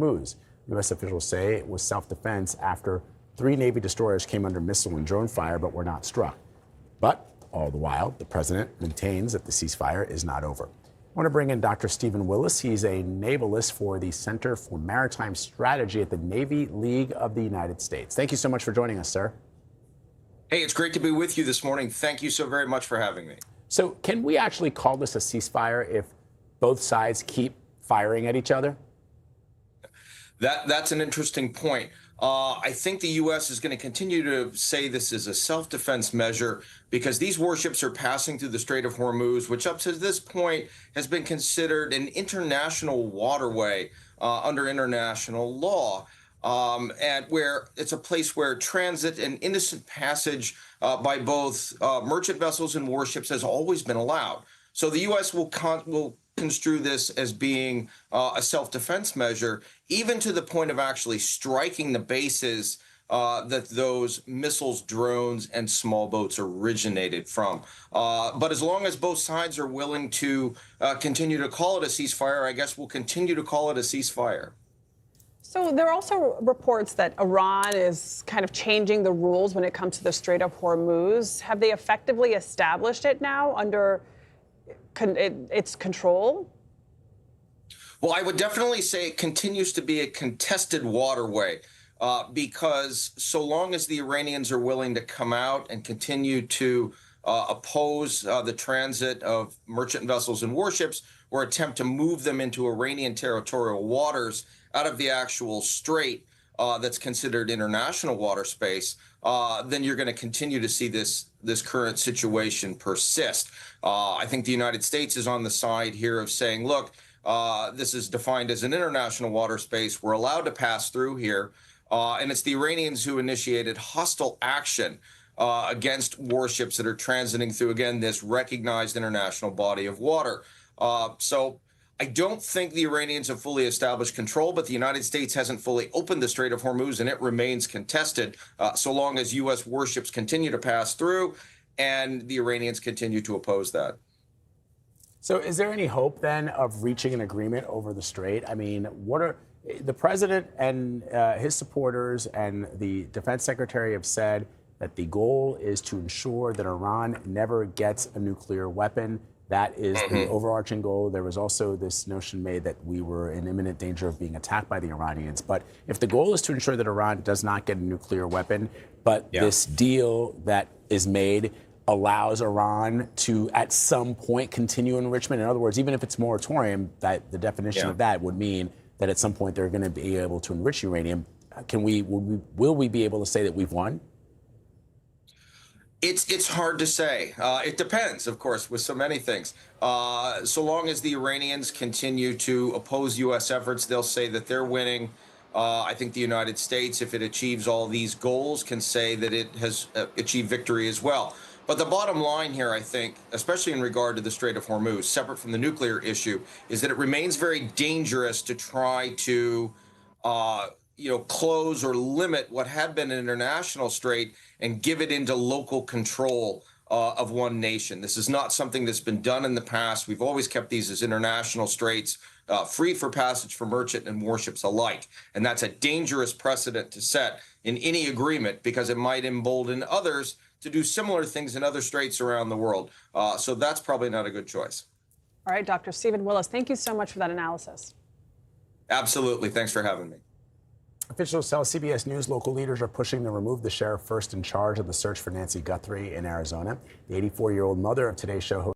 Hormuz. U.S. officials say it was self-defense after 3 Navy destroyers came under missile and drone fire but were not struck. But all the while, the president maintains that the ceasefire is not over. I want to bring in Dr. Stephen Willis. He's a navalist for the Center for Maritime Strategy at the Navy League of the United States. Thank you so much for joining us, sir. Hey, it's great to be with you this morning. Thank you so very much for having me. So can we actually call this a ceasefire if both sides keep firing at each other? That's an interesting point. I think the U.S. is going to continue to say this is a self-defense measure because these warships are passing through the Strait of Hormuz, which up to this point has been considered an international waterway under international law, and where it's a place where transit and innocent passage by both merchant vessels and warships has always been allowed. So the U.S. will construe this as being a self-defense measure, even to the point of actually striking the bases that those missiles, drones, and small boats originated from. But as long as both sides are willing to continue to call it a ceasefire, I guess we'll continue to call it a ceasefire. So there are also reports that Iran is kind of changing the rules when it comes to the Strait of Hormuz. Have they effectively established it now under its control? Well, I would definitely say it continues to be a contested waterway because so long as the Iranians are willing to come out and continue to oppose the transit of merchant vessels and warships or attempt to move them into Iranian territorial waters out of the actual strait that's considered international water space, then you're going to continue to see this current situation persist. I think the United States is on the side here of saying, look, this is defined as an international water space. We're allowed to pass through here. And it's the Iranians who initiated hostile action against warships that are transiting through, again, this recognized international body of water. So I don't think the Iranians have fully established control, but the United States hasn't fully opened the Strait of Hormuz, and it remains contested so long as U.S. warships continue to pass through and the Iranians continue to oppose that. So is there any hope then of reaching an agreement over the strait? I mean, what are the president and his supporters and the defense secretary have said that the goal is to ensure that Iran never gets a nuclear weapon. That is the overarching goal. There was also this notion made that we were in imminent danger of being attacked by the Iranians. But if the goal is to ensure that Iran does not get a nuclear weapon, but this deal that is made allows Iran to, at some point, continue enrichment. In other words, even if it's moratorium, that the definition of that would mean that at some point they're going to be able to enrich uranium. Will we be able to say that we've won? It's hard to say. It depends, of course, with so many things. So long as the Iranians continue to oppose U.S. efforts, they'll say that they're winning. I think the United States, if it achieves all these goals, can say that it has achieved victory as well. But the bottom line here, I think, especially in regard to the Strait of Hormuz, separate from the nuclear issue, is that it remains very dangerous to try to close or limit what had been an international strait and give it into local control of one nation. This is not something that's been done in the past. We've always kept these as international straits, free for passage for merchant and warships alike. And that's a dangerous precedent to set in any agreement because it might embolden others to do similar things in other straits around the world. So that's probably not a good choice. All right, Dr. Stephen Willis, thank you so much for that analysis. Absolutely. Thanks for having me. Officials tell CBS News local leaders are pushing to remove the sheriff first in charge of the search for Nancy Guthrie in Arizona. The 84-year-old mother of Today's Show host